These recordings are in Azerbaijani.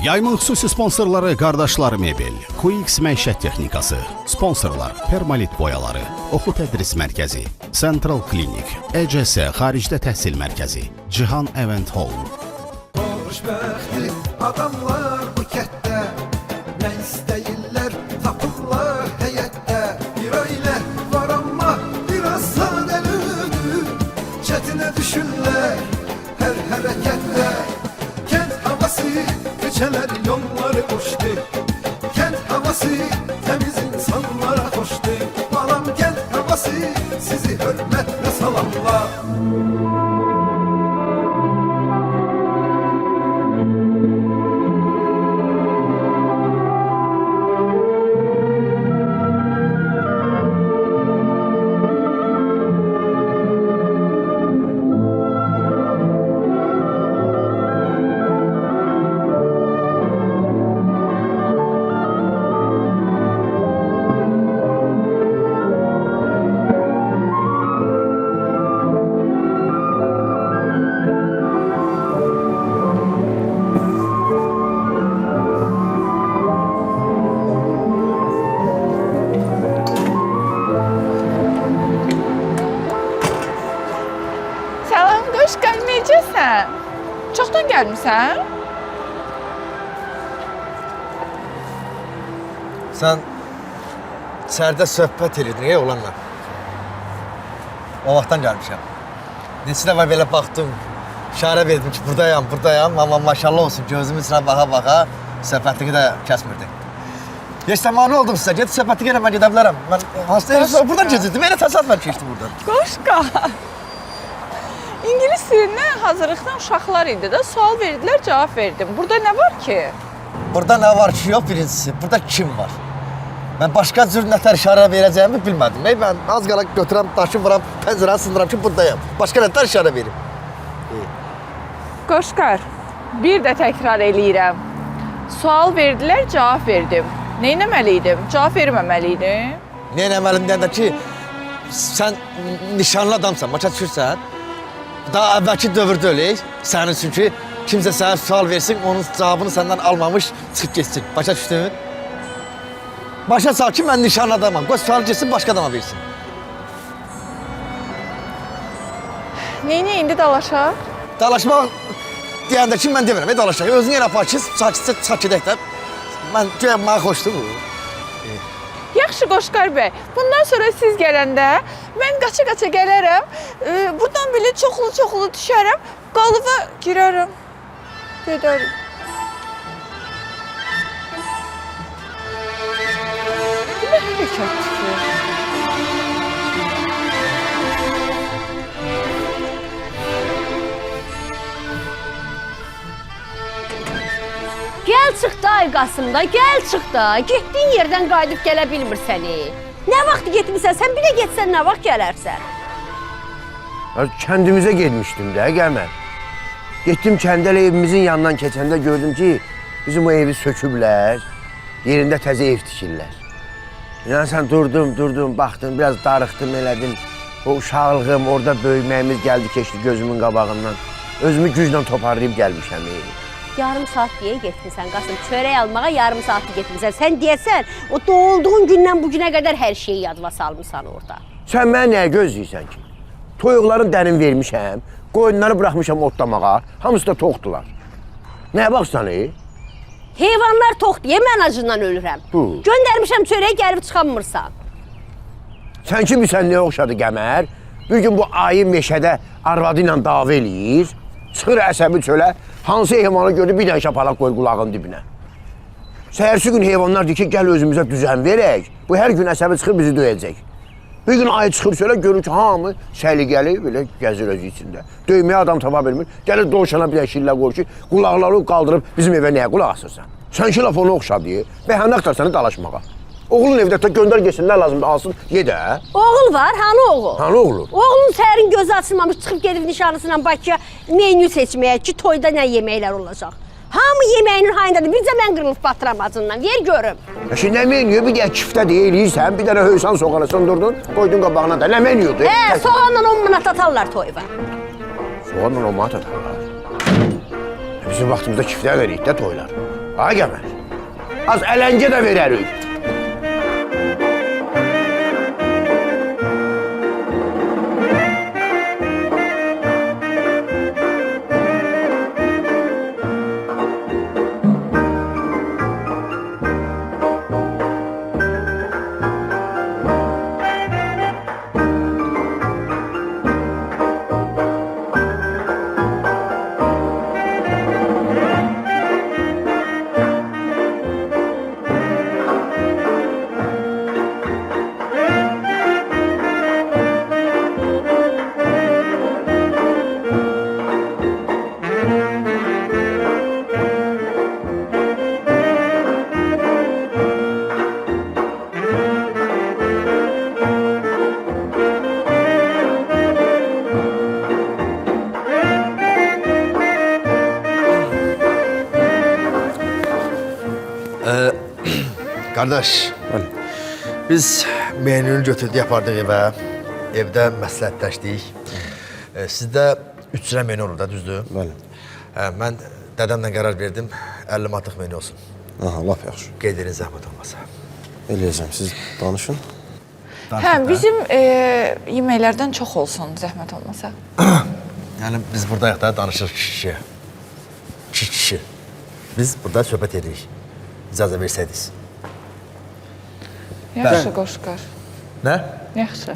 Yayımın xüsusi sponsorları qardaşlar Mebel, QX Məişət Texnikası, sponsorlar Permalit Boyaları, Oxu Tədris Mərkəzi, Central Klinik, ECS Xaricdə Təhsil Mərkəzi, Cihan Event Hall. Xoşbəxtli adamlar bu kətdə, nə istəyirlər tapırlar həyətdə. Bir ailə var amma biraz sadəlövdür, çətinə düşürlər hər hərəkətdə. Kənd havası, köçələr yolları qoşdu, kənd havası təmiz insanlara xoşdu. Balam kənd havası sizi hörmətlə salamlar. Salam, Qoşqar, necəsən? Çoxdan gəlmirsən? Sən içəridə söhbət edirdin, oğlanla. O vaxtdan gəlmişəm. Neçə dəfə belə baxdım, işarə verdim ki, buradayam, amma maşallah olsun, gözümün içinə baxa-baxa söhbətliyi də kəsmirdi. Yeştəmanı oldum sizə, gedib söhbətliyi ilə mən gedə bilərəm. Mən hansılayım, buradan keçirdim, elə təsadüfən keçdi buradan. Qoşqar, İngilis dilindən hazırlıqdan uşaqlar idi də, sual verdilər, cavab verdim. Burada nə var ki? Burada nə var ki, yox birincisi, burada kim var? Mən başqa cür nətər işarə verəcəyimi bilmədim. Mən az qala götürəm, daşı vuram, pəncərəni sındıram ki, buradayım. Başqa nətər işarə verim? Qoşqar, bir də təkrar eləyirəm. Sual verdilər, cavab verdim. Nə etməliydim? Cavab verməməliydim. Nə etməliydim deyəndə ki, sən nişanlı adamsan, başa düşürsən? Daha əvvəlki dövrdə öyləyik, sənin üçün ki, kimsə sənə sual versin, onun cavabını səndən almamış, çıxıb geçsin. Başa düşdün? Başa sal ki, mən nişanlı adamam. Qoy sual geçsin, başqa adama versin. Neyini indi dalaşaq? Dalaşmaq deyəndə ki, mən demirəm, dalaşaq. Özünü yerə apar ki, sakit edək də. Mən deyəm, mənə xoşdur bu. Yaxşı Qoşqar bəy, bundan sonra siz gələndə mən qaça-qaça gələrəm, buradan belə çoxlu düşərəm, qalıva girərəm, gedərim. Bu nə hərəkətdir ki? Gəl çıx da ay Qasımda, gəl çıx da. Getdiyin yerdən qayıdıb gələ bilmirsən. Nə vaxt getmirsən, sən bir də getsən nə vaxt gələrsən? Kəndimizə getmişdim də, Qəmər. Getdim kəndələ evimizin yanından keçəndə gördüm ki, bizim o evi söküblər, yerində təzə ev tikirlər. Yəni sən durdum, baxdım, biraz darıxdım, elədim. O uşaqlığım, orada böyüməyimiz gəldi, keçdi gözümün qabağından. Özümü güclə toparlayıb gəlmişəm evi. Yarım saat deyə getmirsən Qasım, çörək almağa yarım saatı getmirsən. Sən deyəsən, o doğulduğun gündən bugünə qədər hər şeyi yadıma salmışsan orada. Sən mənə nəyə gözləyirsən ki? Toyuqların dərin vermişəm, qoyunları buraxmışam otlamağa, hamısı da toxdular. Nəyə baxsan, Heyvanlar tox deyə mən acından ölürəm. Göndərmişəm çörəyə gəlib çıxanmırsan. Sən ki, bilsən nəyə oxşadı Qəmər? Bir gün bu ayı meşədə arvadı ilə dava eləyir, çıxır əsəbi çölə, hansı heyvanı gördü bir dənə şapalaq qoyur qulağın dibinə. Səhərsi gün heyvanlar deyir ki, gəl özümüzə düzən verək, bu hər gün əsəbi çıxır bizi döyəcək. Bir gün ayı çıxır çölə, görür ki, hamı səliqəli belə gəzir özü içində. Döyməyə adam tapa bilmir, gəlir doğuşana bir dənə şillə qoyur ki, qulaqları qaldırıb bizim evə nəyə qulaq asırsan? Sən ki, laf onu oxşadı, bəhənə axtar səni dalaşmağa. Oğlun evdə göndər geçsin, nə lazımdır, alsın, ye də. Oğul var, hanı oğul? Hanı oğlu? Oğlun sərin gözü açılmamış, çıxıb gedib nişanlısıyla Bakıya menyu seçməyə ki, toyda nə yeməklər olacaq. Hamı yeməyinin hayındadır, bircə mən qırılıb batıram acından, ver görüm. Şimdi nə menyu, bir dəyə kiftə deyirsən, bir dənə höysan soğanı sındırdın, qoydun qabağına da, nə menyudur? Soğanla 10 manat atarlar toyva. Soğanla 10 manat atarlar. Bizim vaxtımızda kiftə veririk də toylar. Ay Qəmər. Az ələngə də verərik. Kardeş, biz menünü götürdük, yapardıq evə. Evdə məsləhətləşdik. Sizdə 3 lirə menü olur da, düzdür? Bəli. Mən dədəmlə qərar verdim, 50 manatlıq menü olsun. Aha, lap yaxşı. Qeyd edin zəhmət olmasa. Eləyəcəm, siz danışın. Hə, bizim yeməklərdən çox olsun, zəhmət olmasa. Yəni biz buradayıq da, danışırıq kişi. Kişi. Biz burada söhbət edirik. İcazə versəydiniz. Yaxşı, Qoşqar. Nə? Yaxşı.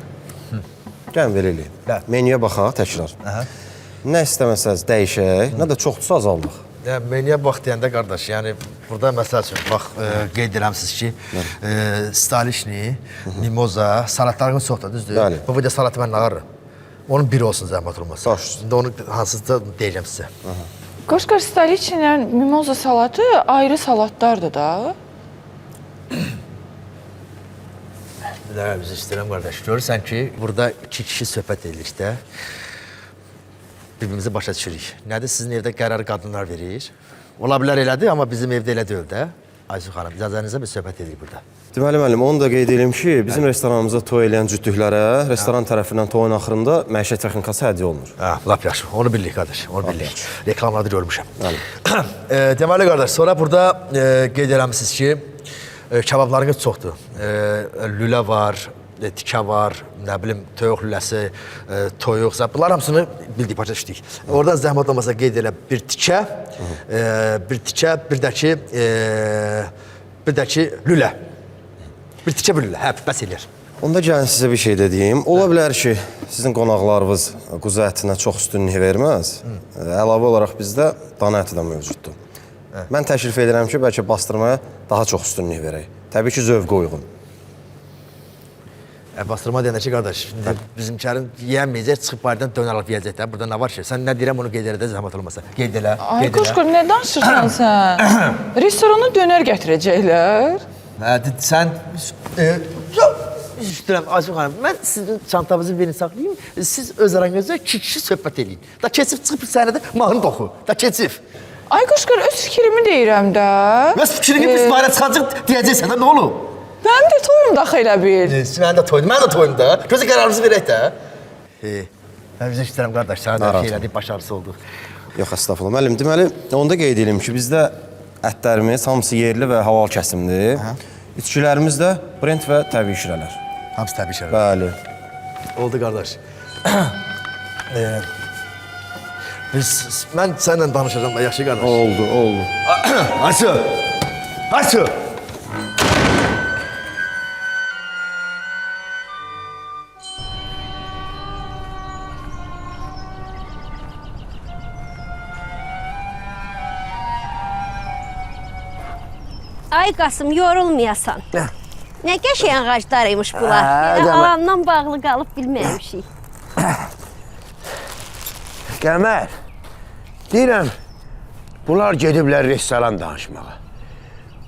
Gəlin, belə eləyim. Bəli. Menyuya baxaq təkrar. Aha. Nə istəməsəz dəyişək, nə də çoxdursa azaldıq. Yəni, menüyə bax deyəndə qardaş, yəni burada məsəl üçün, bax, qeyd edirəmsiz ki, stalişni, mimoza, salatlarınız çoxdur, düzdür? Bəli. Bu video salatı mən nağarırım. Onun biri olsun zəhmət olmasa. Baş. İndi onu hansızda deyəcəm sizə. Qoşqar staliç ilə mimoza salatı ayrı salatlardır da. Bir daha bizi istəyirəm qardaş. Görürsən ki, burada 2 kişi söhbət edirik də. Birbirimizi başa düşürük. Nədir sizin evdə qərarı qadınlar verir? Ola bilər elədir, amma bizim evdə elə deyil də. Aysu xanım, icazənizlə bir söhbət edirik burada. Deməli müəllim, onu da qeyd edeyim ki, bizim restoranımızda toy eləyən cütlüklərə restoran tərəfindən toyun axırında məişət texnikası hədiyyə olunur. Hə, lap yaxşı. Onu bilirik qardaş, onu bilirik. Reklamlarda görmüşəm. Deməli qardaş, sonra burada qeyd eləmisiniz ki, kebablarınız çoxdur. Lülə var, tikə var, nə bilim, toyuq lüləsi, toyuq, bunlar hamısını bildik, başa düşdük. Oradan zəhmət olmasa qeyd elə bir tikə, bir də ki, lülə. Bir tikə, bir lülə, hə, bəs eləyər. Onda gəlin sizə bir şey də deyim. Ola bilər ki, sizin qonaqlarınız quzu ətinə çox üstünlük verməz. Əlavə olaraq bizdə dana əti də mövcuddur. Mən təklif edirəm ki, bəlkə bastırmaya daha çox üstünlük verək. Təbii ki, zövqə uyğun. Bastırma deyəndə ki, qardaş, bizimkilərin yiyəməyəcək, çıxıb bayırdan dönər alıb yiyəcək də. Burada nə var ki? Sən nə deyirəm, onu qeyd elədə, zəhmət olmasa. Qeyd elə, Ay qeyd elə. Qoşqar, nə danışırsan sən? Restorana dönər gətirəcəklər. Sən... Üstürəm, Aysu xanım, mən sizin çantanızı verin saxlayayım, siz öz aranızda 2 kişi söhbət edin. Da keçib çıxıb səhnədə mahnı oxu. Da keçib. Ay Qoşqar, öz fikrimi deyirəm də. Öz fikrini biz bayra çıxacaq deyəcəksən də, nə olub? Mənim də toyum daxı elə bil. Mən də toyum da. Gözə qərarımızı verək də. Mən bizə istəyirəm, qardaş, sənə də şey elədik, başarısı olduq. Yox, əstəğfurullah. Müəllim, deməli, onda qeyd edelim ki, bizdə ətlərimiz hamısı yerli və halal kəsimdir. İçkilərimiz də brend və təbii şirələr. Hamısı təbii şirələr. Bəli. Oldu, qardaş. Mən sənlə danışacağım da, yaxşı qardaş. Oldu. Aysu! Aysu! Ay Qasım, yorulmayasan. Nə qəşəng ağaclarıymış bunlar. Elə alandan bağlı qalıb bilməmişik. Qəmər, deyirəm, bunlar gediblər restoran danışmağa.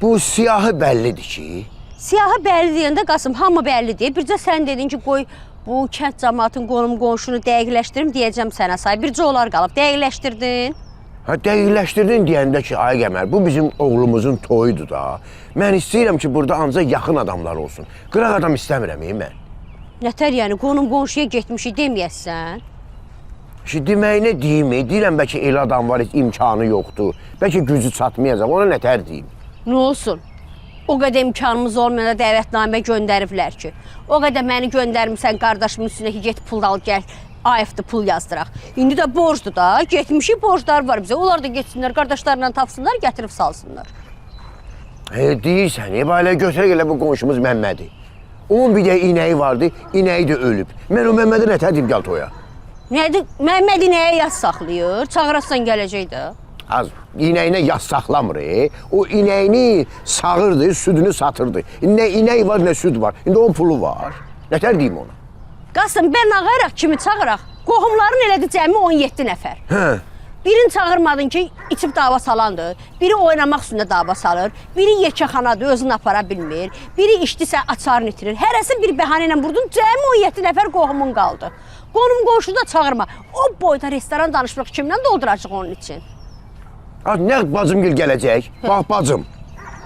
Bu siyahı bəllidir ki. Siyahı bəlli deyəndə Qasım, hamı bəllidir. Bircə sən dedin ki, qoy bu kənd cəmaatın qonum-qonşunu dəqiqləşdirim, deyəcəm sənə say. Bircə onlar qalıb, dəqiqləşdirdin. Ha, dəqiqləşdirdin deyəndə ki, ay Qəmər, bu bizim oğlumuzun toyudur da. Mən istəyirəm ki, burada ancaq yaxın adamlar olsun. Qıraq adam istəmirəm, mən. Nətər yəni, qonum-qonşuya getmişik deməyəsən? deməyinə deyim, deyirəm bəlkə elə adam var, heç imkanı yoxdur. Bəlkə gücü çatmayacaq, ona nətər deyim? Nə olsun? O qədər imkanımız olmayanda dəvətnamə göndəriblər ki. O qədər məni göndərmirsən qardaşımın üstünə ki, get pul al gəl. Ayıfdır, pul yazdıraq. İndi də borcdur da, getmişik borclar var bizə. Onlar da getsinlər, qardaşlarla tapsınlar, gətirib salsınlar. Deyirsən, elə götürək elə bu qonşumuz Məmmədi. Onun bir də inəyi vardı, inəyi də ölüb. Mən o Məmmədi nətər deyim gəl toya? Nədir? Məmmədi nəyə yaz saxlayır? Çağırarsan gələcək də. Az, inəyinə yaz saxlamır. O inəyini sağırdı, südünü satırdı. Nə inək var, nə süd var. İndi onun pulu var. Nətər deyim ona? Qasım, mən ağayıraq kimi çağıraq. Qohumların elədi cəmi 17 nəfər. Hə. Birini çağırmadın ki, içib dava salandır. Biri oynamaq üstündə dava salır. Biri yekəxanadır, özünü apara bilmir. Biri içdisə açarını itirir. Hərəsi bir bəhanə ilə vurdun, cəmi 17 nəfər qohumun qaldı. Qonum qonşu da çağırma. O boyda restoran danışmaq kimdən dolduracaq onun için? Nə bacımgil gələcək? Bax bacım,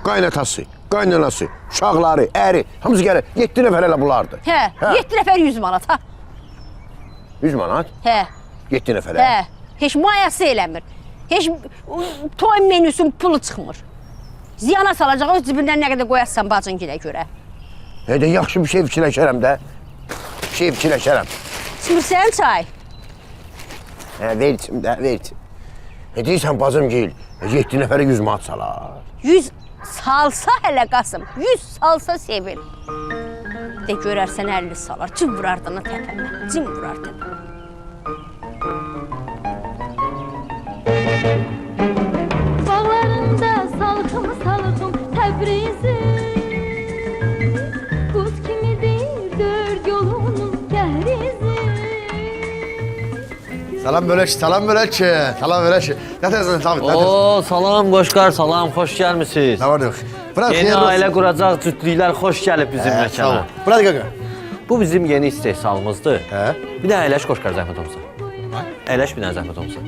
qaynatası, qaynanası, uşaqları, əri, hamısı gəlir. 7 nəfər elə bulardı. Hə, 7 nəfər 100 manat, ha? 100 manat? Hə, 7 nəfərə? hə. Heç mayası eləmir. Heç toy menüsün pulu çıxmır. Ziyana salacaq, öz cibindən nə qədər qoyarsan bacıngilə görə. Də yaxşı bir şey fikirləşərəm də. Bir şey fikirləşərəm. İçmirsən çay? Ver içim də, ver içim. Deyirsən bacımgil, 7 nəfərə 100 manat salar. 100 salsa hələ Qasım, 100 salsa sevin. De görərsən 50 salar, cim vurar dana təpəmə, cim vurar təpəmə. Bağlarında salxım salxım Təbrizim Quz kimidir dörd yolunun gəhrizi Salam bölək, salam bölək, salam bölək. Nətəsən, Sabit, Oo, salam Qoşqar, salam, xoş gəlmisiniz. Nə var yox? Yeni ailə quracaq cütlüklər xoş gəlib bizim məkana. Bırak qaqa. Bu bizim yeni istehsalımızdır. Hə? Bir də əyləş Qoşqar zəhmət olmasa. Əyləş bir dənə zəhmət olmasa.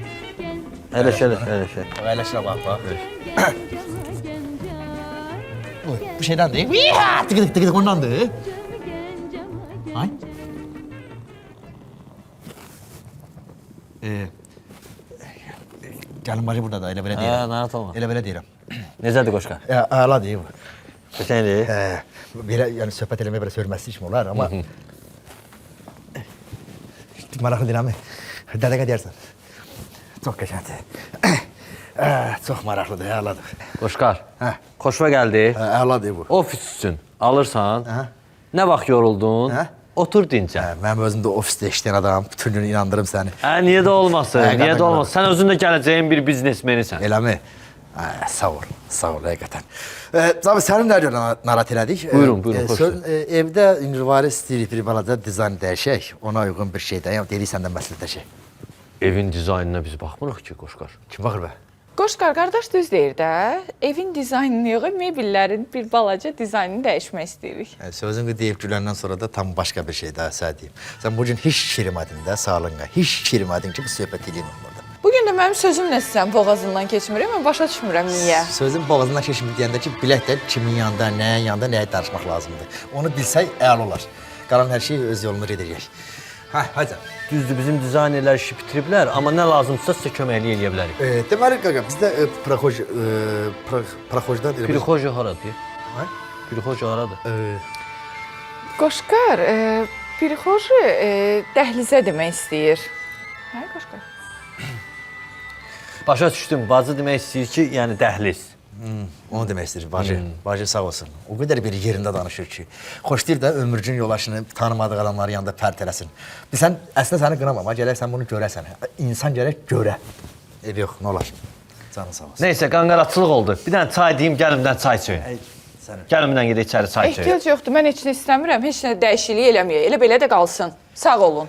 Əyləş, əyləş, əyləş. Əyləşirə bax, bax. Bu şeydəndir. Tıqıdık, tıqıdık, ondandır. Ay. Gəlin bacı burada da, elə belə deyirəm. Narahat olma. Elə belə deyirəm. Necədir Qoşqar? Əla deyim. Qəşəngdir. Belə, yəni söhbət eləmək belə sörməsi işim olar, amma... Maraqlı deyirəm, dədəqə deyərsən. Çox qəşəngdir. Çox maraqlıdır, əladır. Qoşqar, Hə. xoşva gəldi. Əladır bu. Ofis üçün alırsan, nə vaxt yoruldun, otur dincə. Mənim özüm də ofisdə işləyən adam, bütün gün inandırım səni. Niyə də olmasın, Hə, niyə də qadan, olmasın. Sən özün də gələcəyin bir biznesmenisən. Eləmi? Sağ ol, həqiqətən. Zabit, sənin nə görə narahat elədik? Buyurun, xoşdur. Evdə ünrivari istəyirik bir balaca dizayn dəyişək, ona uyğun bir şey də, deyirik səndən məsləhətləşək. Evin dizaynına biz baxmırıq ki, Qoşqar. Kim baxır bə? Qoşqar qardaş düz deyir də. Evin dizaynını yox, mebellərin bir balaca dizaynını dəyişmək istəyirik. Sözünü deyib güləndən sonra da tam başqa bir şey daha sənə deyim. Sən bugün heç kirmədin də sağlığına, heç kirmədin ki, bu söhbət edeyim burada. Bugün də mənim sözümlə sən boğazından keçmir, mən başa düşmürəm niyə. Sözün boğazından keçmir deyəndə ki, bilək də kimin yanında, nəyin yanında, nəyə danışmaq lazımdır. Onu bilsək, əla olar. Qalan hər şey öz yolunu edəcək. Hadi. Düzdür, bizim dizaynerlər işi bitiriblər, amma nə lazımdırsa sizə köməklik eləyə bilərik. Deməli, qaqa, bizdə proxojdan... Pirixoji haradır? Pirixoji haradır? Qoşqar, pirixoji dəhlizə demək istəyir. Hə, Qoşqar? Başa düşdüm, bacı demək istəyir ki, yəni dəhliz. Onu demək istəyir, bacı. Bacı sağ olsun. O qədər bir yerində danışır ki, xoşlayır da ömürcün yoldaşını tanımadığı adamların yanında pərt eləsin. Bilsən, əslində səni qınamam, gərək sən bunu görəsən. İnsan gərək görə. Ev yox, nə olar? Canın sağ olsun. Neysə, qanqaraçılıq oldu. Bir dənə çay deyim, gəlimdən çay içəyin. Gəlimdən gedək içəri çay içəyin. Ehtiyac yoxdur, mən heç nə istəmirəm, heç nə dəyişiklik eləməyək. Elə belə də qalsın. Sağ olun.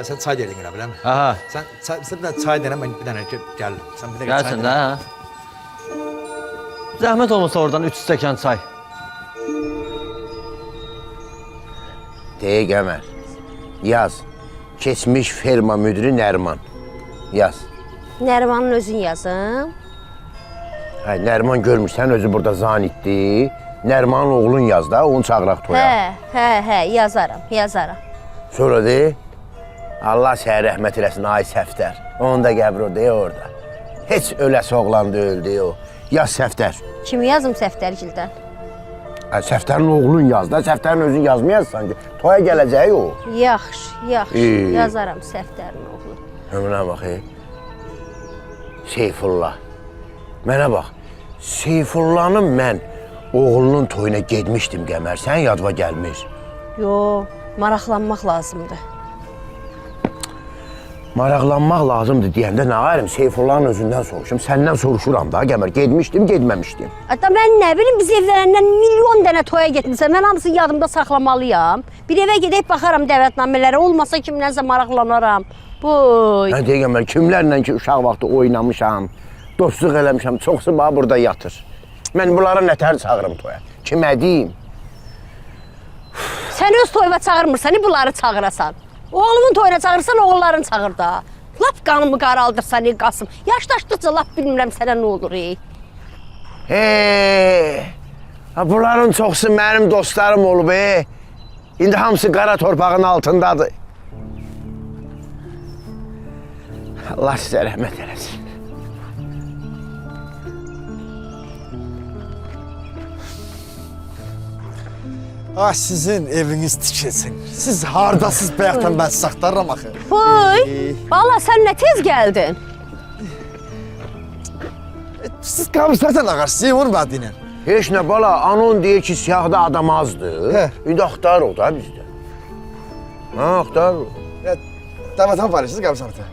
Sən çay dedin elə biləmi? Aha. Sən bir dənə çay denə, mən bir dənə gəl. Sən bir dənə çay Gəlsin də, hə? Zəhmət olmasa oradan 3 stəkan çay. Deyək Əmər, yaz. Keçmiş ferma müdürü Nəriman. Yaz. Nərimanın özün yazım. Nəriman görmüşsən, özü burada zanitdir. Nərmanın oğlun yaz da, onu çağıraq toya. Hə, yazaram. Sonra de, Allah sənə rəhmət eləsin, ay Səftər. Onun da qəbri orada. Heç öləsi oğlan deyildi o. Yaz Səftər. Kimi yazım Səftərgildən? Səftərin oğlun yaz da, Səftərin özün yazmayazsan ki, toya gələcəyi o. Yaxşı, yazaram Səftərin oğlu. Ömrünə bax, Seyfullah. Mənə bax, Seyfullahın mən oğlunun toyuna gedmişdim Qəmər, sən yadva gəlmir. Yo, maraqlanmaq lazımdır. Maraqlanmaq lazımdır deyəndə nə qayırım, Seyfullahın özündən soruşum, səndən soruşuram da Qəmər, gedmişdim, gedməmişdim. Hatta mən nə bilim, biz evlənəndən milyon dənə toya getmişəm, mən hamısını yadımda saxlamalıyam. Bir evə gedib baxaram dəvətnamələrə, olmasa kimlənsə maraqlanaram. Boy. Mən deyəm Qəmər, kimlərlə ki uşaq vaxtı oynamışam, dostluq eləmişəm, çoxsu bax burada yatır. Mən bunlara nətər çağırım toya, kimə deyim? Sən öz toyuna çağırmırsan, bunları çağırasan. Oğlumun toyuna çağırırsan, oğullarını çağır da. Lap qanımı qaraldırsan, Qasım. Yaşlaşdıqca lap bilmirəm sənə nə olur, Bunların çoxsu mənim dostlarım olub, İndi hamısı qara torpağın altındadır. Allah sizə rəhmət eləsin. Ah, sizin eviniz tikilsin. Siz hardasız bayaqdan mən sizi axtarıram axı. Boy, valla sən nə tez gəldin? Siz qabızlardan ağarsınız, onu mən deyinəm. Heç nə bala, anon deyir ki, siyahda adam azdır. İndi axtar o da bizdə. Axtar o. Dəvətən paylaşırsınız qabızlardan.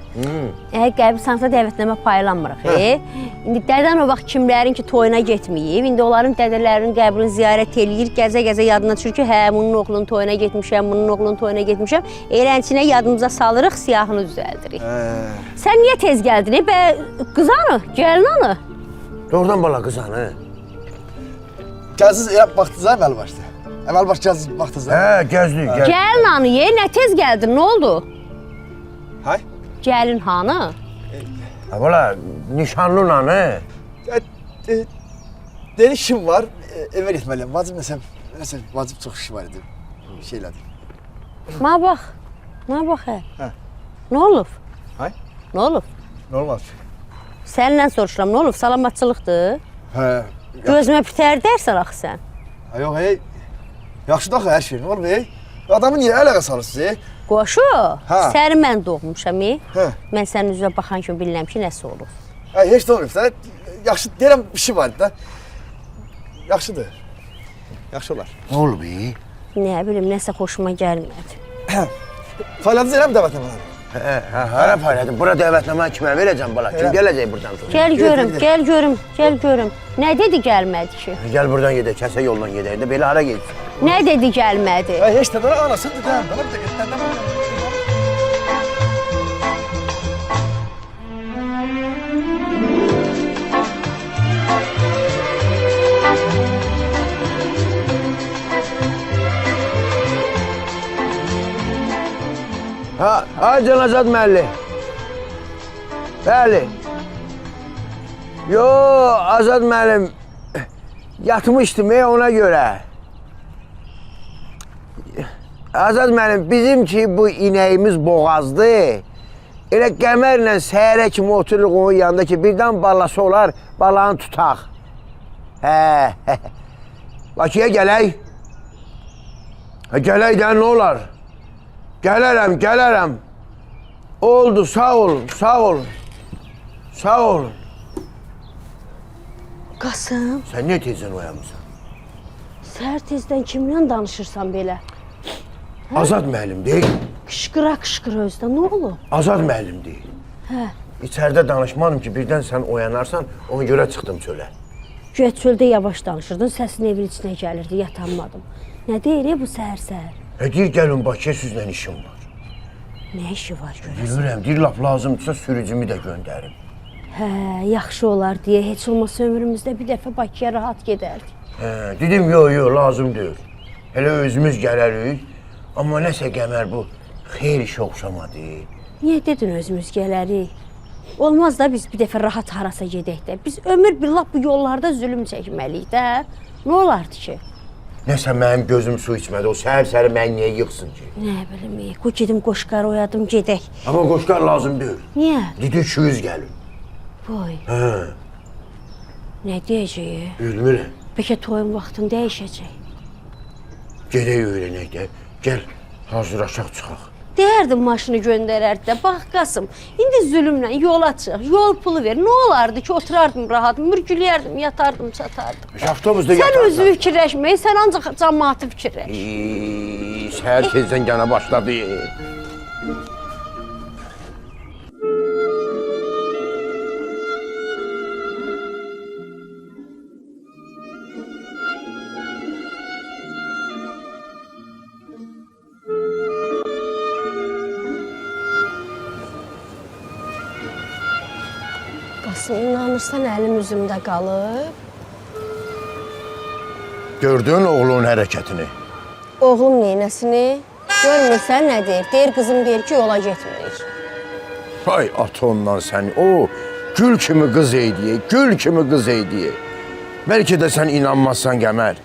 Qəbristanlıqda dəvətnamə paylanmırıq. İndi dədən o vaxt kimlərin ki toyuna getməyib, indi onların dədələrinin qəbrini ziyarət eləyir, gəzə-gəzə yadına düşür ki, hə, bunun oğlunun toyuna getmişəm, bunun oğlunun toyuna getmişəm. Elənçinə yadımıza salırıq, siyahını düzəldirik. Sən niyə tez gəldin? Qız hanı? Gəlin hanı? Doğrudan bala qız hanı? Gəlsiz elə baxdınız əvvəl başda. Əvvəl baş gəlsiz baxdınız. Gəzdik. Gəlin hanı, nə tez gəldin, nə oldu? Hay? Gəlin hanı? Bala, nişanlın hanı? Deli işim var, evə getməliyəm. Vacib vacib çox işi var idi. Şey elədim. Mənə bax, hə. Nə olub? Hay? Nə olub? Nə olmaz? Səninlə soruşuram, nə olub? Salamatçılıqdır? Hə. Gözümə bitər dərsən axı sən. Yox, yaxşıdır axı hər şey, nə olub, Adamı niyə ələqə salırsınız, Qoşu, səni mən doğmuşam, Mən sənin üzrə baxan kimi bilirəm ki, nəsə olur. Heç də olmayıb, sənə yaxşı, deyirəm, bir şey var idi da. Yaxşıdır, yaxşı olar. Nə olub, Nə bilim, nəsə xoşuma gəlmədi. Fayladınız elə mi dəvətnəmələri? Hara payladın? Bura dəvətnamə kimə verəcəm bala? Kim gələcək buradan? Gəl görüm. Nə dedi gəlmədi ki? Gəl buradan gedək, kəsə yoldan gedək də, belə hara gedir? Nə dedi gəlmədi? Heç də belə anasını dedəm, bana bir dəqiqə dedəm. Ay Can Azad müəllim. Bəli. Yo, Azad müəllim, yatmışdım ona görə. Azad müəllim, bizim ki bu inəyimiz boğazdır. Elə Qəmərlə səhərə kimi otururuq onun yanında ki, birdən balası olar, balanı tutaq. Bakıya gələk. Gələk də nə olar? Gələrəm. Oldu, sağ olun. Qasım, Sən niyə tezdən oyanmışsan? səhər tezdən kimlə danışırsan belə? Azad müəllim deyil. Qışqıra özdən, nə olub? Azad müəllim deyil. İçəridə danışmadım ki, birdən sən oyanarsan, ona görə çıxdım çölə. Güya çöldə yavaş danışırdın, səsin evin içinə gəlirdi, yatanmadım. Nə deyir bu səhər-səhər? Deyir, gəlin Bakıya sizlə işim var. Nə işi var görəsən? Bilmirəm, deyir, lap lazımdırsa sürücümü də göndərim. Yaxşı olar deyə, heç olmasa ömrümüzdə bir dəfə Bakıya rahat gedərdik. Dedim, yox, lazım deyil. Elə özümüz gələrik, amma nəsə Qəmər bu xeyli işə oxşamadı. Niyə dedin özümüz gələrik? Olmaz da biz bir dəfə rahat harasa gedək də. Biz ömür billah bu yollarda zülüm çəkməliyik də. Nə olardı ki? Nəsə mənim gözüm su içmədi. O səhər-səhər məni niyə yıxsın ki? Nə bilim, qoy gedim qoşqarı oyadım, gedək. Amma qoşqar lazım deyil. Niyə? Dedi 200 gəlir. Boy, Hə, nə deyəcək? bilmirəm. Bəlkə toyun vaxtını dəyişəcək. Gedək öyrənək də. Gəl, hazırlaşaq çıxaq. Deyərdim maşını göndərərdi də. Bax Qasım, indi zülümlə yola çıx, yol pulu ver. Nə olardı ki, oturardım rahat, mürgüləyərdim, yatardım, çatardım. Avtobusda Sən yatarsan. özü fikirləşməyi, sən ancaq cəmaatı fikirləş. Səhər tezdən gənə başladı. Qasım, inanırsan əlim üzümdə qalıb. Gördün oğlunun hərəkətini? Oğlum neynəsini? Görmürsən nə deyir? Deyir qızım deyir ki, yola getmirik. Ay at ondan səni. O gül kimi qız eydiyə, gül kimi qız eydiyə. Bəlkə də sən inanmazsan Qəmər.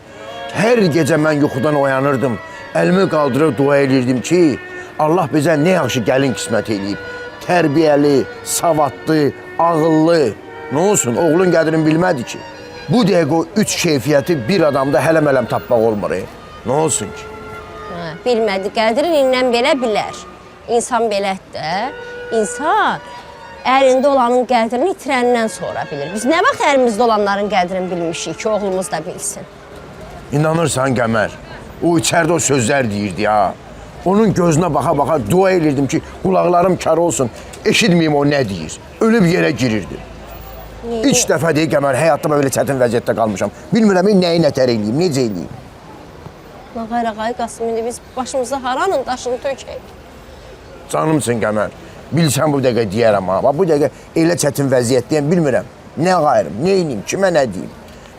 Hər gecə mən yuxudan oyanırdım. Əlimi qaldırıb dua edirdim ki, Allah bizə nə yaxşı gəlin qismət eləyib. Tərbiyəli, savadlı, ağıllı. Nə olsun, oğlun qədrini bilmədi ki. Bu dəqiqə o 3 keyfiyyəti bir adamda hələm-hələm tapmaq olmur. Nə olsun ki? Bilmədi, qədrini indən belə bilər. İnsan belədir də. İnsan əlində olanın qədrini itirəndən sonra bilir. Biz nə vaxt əlimizdə olanların qədrini bilmişik ki, oğlumuz da bilsin. İnanırsan Qəmər, o içəridə o sözlər deyirdi ya. Onun gözünə baxa-baxa dua edirdim ki, qulaqlarım kar olsun, eşitməyim o nə deyir. Ölüb yerə girirdi. İlk dəfə deyir Qəmər, həyatda belə çətin vəziyyətdə qalmışam. Bilmirəm, nəyi nətər eləyim, necə eləyim. Ağay Qasım, indi biz başımıza haranın daşını tökək. Canımsın Qəmər, bilsən bu dəqiqə deyərəm ha. Bu dəqiqə elə çətin vəziyyətdəyəm, bilmirəm. Nə qayırım, nə eləyim, kimə nə deyim.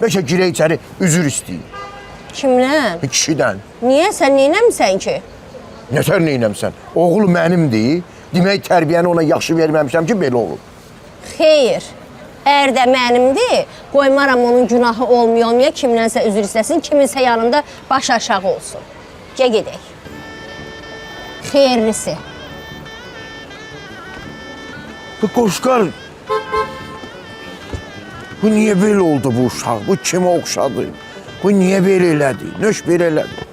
Bəlkə girək içəri, üzür istəyim. Kimdən? Bir kişidən. Niyə? Sən neynəmsən ki? Nətər neynəmsən? Oğul mənimdir. Demək tərbiyəni ona yaxşı verməmişəm ki, belə olur. Xeyr. Əgər də mənimdir, qoymaram onun günahı olmaya kimlənsə üzr istəsin, kiminsə yanında baş aşağı olsun. Gedək. Xeyirlisi. Bu qoşqar... Bu niyə belə oldu bu uşaq? Bu kimə oxşadı? Bu niyə belə elədi? Nöş belə elədi?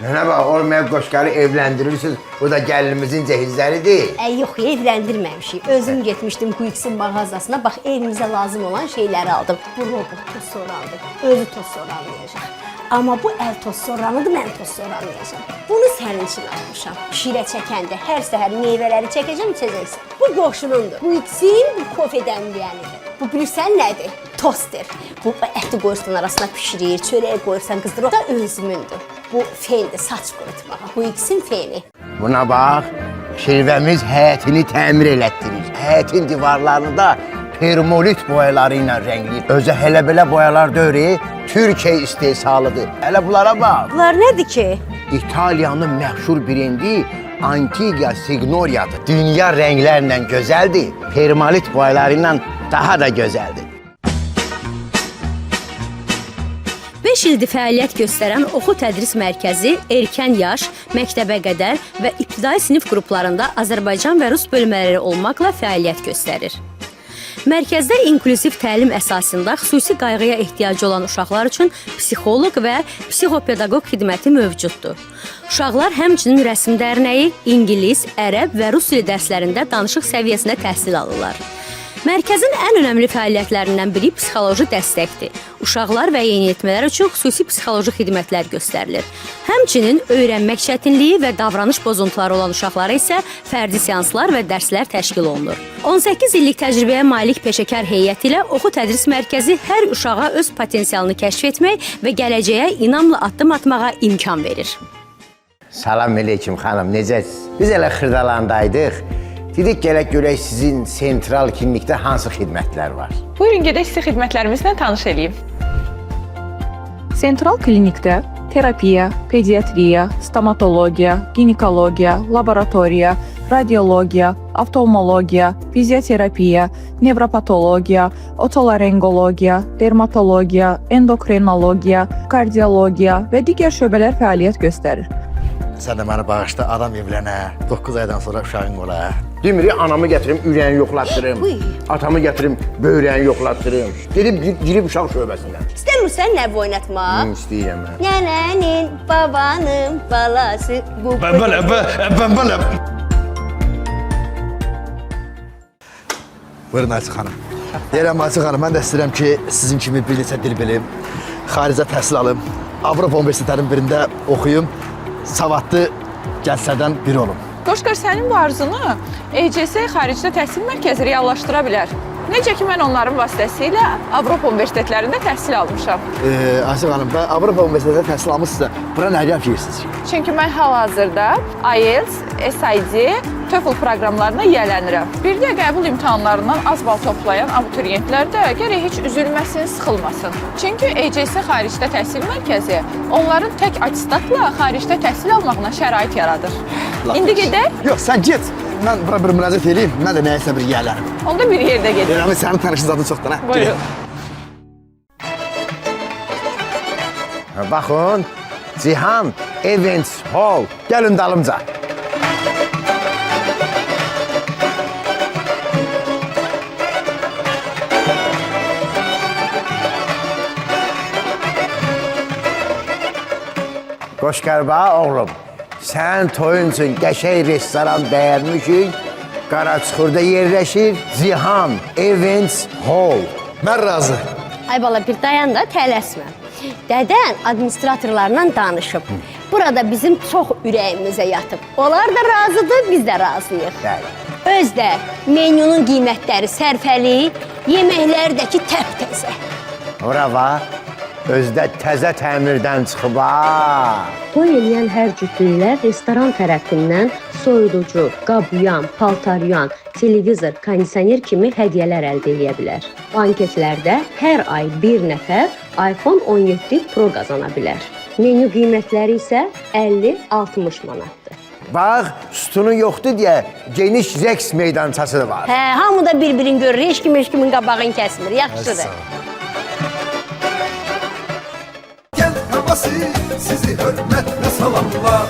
Nənə bax, olmayan qoşqarı evləndirirsiniz. Bu da gəlinimizin cehizləridir. Yox, evləndirməmişik. Özüm getmişdim Quix'in mağazasına. Bax, evimizə lazım olan şeyləri aldım. Bu robot toz sorandı. Özü toz soranlayacaq. Amma bu əl toz soranıdır, mən toz soranlayacağam. Bunu sənin üçün almışam. Şirə çəkəndə hər səhər meyvələri çəkəcəm, içəcəksən. Bu qoşunundur. Quix'in bu kofe dəmləyənidir. Bu bilirsən nədir? Toster. Bu əti qoyursan arasına pişirir, çörəyə qoyursan qızdır. O da özümündür. Bu fendir, saç qurutmağa. Quix'in feni. Buna bax, şirvəmiz həyətini təmir elətdirir. Həyətin divarlarını da permolit boyaları ilə rəngləyir. Özə hələ belə boyalar döyür, Türkiyə istehsalıdır. Hələ bunlara bax. Bunlar nədir ki? İtaliyanın məşhur brendi Antigua Signoria'dır. Dünya rənglərlə gözəldir, permolit boyaları ilə daha da gözəldir. 5 ildir fəaliyyət göstərən Oxu Tədris Mərkəzi erkən yaş, məktəbə qədər və ibtidai sinif qruplarında Azərbaycan və rus bölmələri olmaqla fəaliyyət göstərir. Mərkəzdə inklüziv təlim əsasında xüsusi qayğıya ehtiyacı olan uşaqlar üçün psixoloq və psixopedaqoq xidməti mövcuddur. Uşaqlar həmçinin rəsm dərnəyi, ingilis, ərəb və rus dili dərslərində danışıq səviyyəsində təhsil alırlar. Mərkəzin ən önəmli fəaliyyətlərindən biri psixoloji dəstəkdir. Uşaqlar və yeniyetmələr üçün xüsusi psixoloji xidmətlər göstərilir. Həmçinin öyrənmək çətinliyi və davranış pozuntuları olan uşaqlara isə fərdi seanslar və dərslər təşkil olunur. 18 illik təcrübəyə malik peşəkar heyəti ilə Oxu Tədris Mərkəzi hər uşağa öz potensialını kəşf etmək və gələcəyə inamla addım atmağa imkan verir. Salam əleykum xanım, necəsiz? Biz elə Xırdalandaydıq. Dedik gələk görək sizin sentral klinikdə hansı xidmətlər var? Buyurun gedək sizə xidmətlərimizlə tanış eləyim. Sentral klinikdə terapiya, pediatriya, stomatologiya, ginekologiya, laboratoriya, radiologiya, oftalmologiya, fizioterapiya, nevropatologiya, otolaryngologiya, dermatologiya, endokrinologiya, kardiologiya və digər şöbələr fəaliyyət göstərir. Sən də məni bağışla, adam evlənə, 9 aydan sonra uşağın ola. Demirik, anamı gətirim, ürəyini yoxlatdırım. Atamı gətirim, böyrəyini yoxlatdırım. Girib uşaq şöbəsindən. İstəmirsən nəv oynatmaq? İstəyirəm mən. Nənənin, babanın balası bu. Bəmbələm. Buyurun Ayça xanım. Deyirəm Ayça xanım, mən də istəyirəm ki, sizin kimi bir neçə dil bilim, xaricə təhsil alım, Avropa universitetlərinin birində oxuyum, savadlı gənclərdən biri olum. Qoşqar, sənin bu arzunu ECS xaricdə təhsil mərkəzi reallaşdıra bilər. Necə ki, mən onların vasitəsilə Avropa universitetlərində təhsil almışam. Ayça xanım, Avropa universitetində təhsil almışsınızsa, bura nə yapıyorsunuz? Çünki mən hal-hazırda IELTS, SID, TOEFL proqramlarına yiyələnirəm. Bir də qəbul imtahanlarından az bal toplayan abituriyentlər də gərək heç üzülməsin, sıxılmasın. Çünki ECS xaricdə təhsil mərkəzi onların tək atistatla xaricdə təhsil almağına şərait yaradır. İndi gedək? Yox, sən get. Mən bura bir müraciət edeyim, mən də nəyəsə bir yiyələrim. Onda bir yerdə gedək. Deyirəm, sənin tanışın zadı çoxdan, hə? Buyurun. Baxın, Cihan Events Hall. Gəlin dalımca. Qoşqarba oğlum, sən toyun üçün qəşəng restoran bəyərmişik, Qaraçuxurda yerləşir Cihan Events Hall. Mən razı. Ay bala, bir dayan da tələsmə. Dədən administratorlarla danışıb. Burada bizim çox ürəyimizə yatıb. Onlar da razıdır, biz də razıyıq. Bəli. Özdə menyunun qiymətləri sərfəli, yeməklərdəki təp-təzə. Ora var, özdə təzə təmirdən çıxıb ha. Toy eləyən hər cütlüklər restoran tərəfindən soyuducu, qabyan, paltaryan, televizor, kondisioner kimi hədiyyələr əldə edə bilər. Banketlərdə hər ay bir nəfər iPhone 17 Pro qazana bilər. Menyu qiymətləri isə 50-60 manatdır. Bax, sütunu yoxdur deyə geniş Rex meydançası var. Hə, hamı da bir-birini görür, heç kimin qabağını kəsmir, yaxşıdır. Gel havası sizi hürmetle salamlar.